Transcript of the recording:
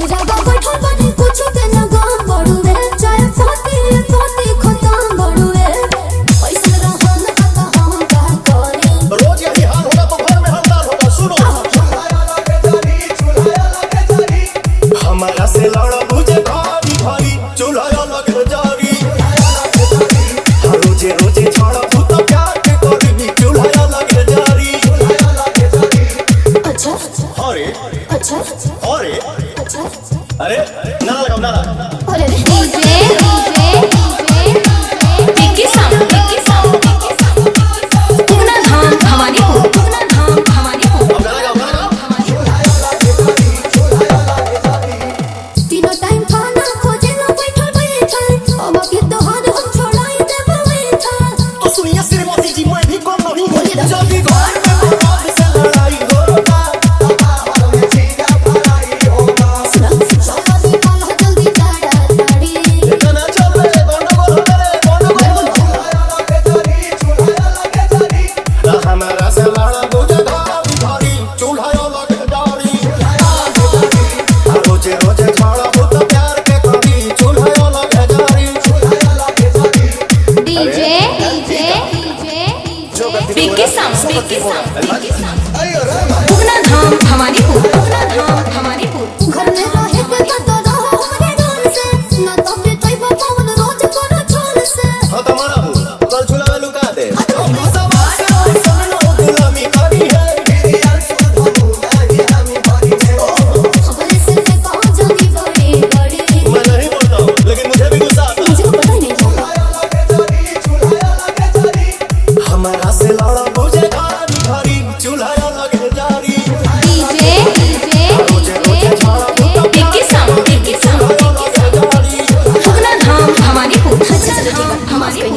रागा बैठल बनी कुछ के ना गाम बड़ुए चाहे फाटी खत्म बड़ुए ऐसे रहन का हम का करी रोज यही हाल होगा तो घर में हड़ताल होगा। सुनो हमारा से लड़ा मुझे भारी भारी चूल्हा लगे जारी रोजे रोजे छाड़ा भूत प्यार के करी चूल्हा लगे जारी। अच्छा अरे अच्छा अरे अच्छा अरे नारा लगाओ नारा। अरे डीजे विक्की साउंड उगना धाम भवानीपुर अब गाना गाओ गाना गाओ। तीनों टाइम खाना खोजे ना बैठल अब के तोहार हम छोड़ाई देब बैठल तो सुनिए श्रीमती जी मैं भी कम नहीं हूँ जब भी घर में विवाद से लड़ाई होगा शादी काल हो जल्दी ताड़ा ताड़ी इतना चल रे गंडगोल हमारा से लड़ा बुझे भारी भारी चूल्हा लगे जारी रोजे रोजे छाड़ा भूत प्यार के करी चूल्हा लगे जारी। डीजे विक्की साउंड उगना धाम भवानीपुर घर में रहे के तो रहो हमरे डोल से ना तो पे तोय पवन रोज करो छोल से हाँ तो मारा हूँ कल चूल्हा में लुका दे गुलामी करी है खबर से मैं कहां जानी बड़ी मैं नहीं बोलता हूँ लेकिन मुझे भी गुस्सा आता है। मुझे पता ही नहीं हमारा से लड़ा बुझे भारी भारी चूल्हा लगे जारी डीजे रोजे रोजे छाड़ा भूत विक्की साउंड लगे जारी। उगना धाम भवानीपुर उगना धाम भवानीपुर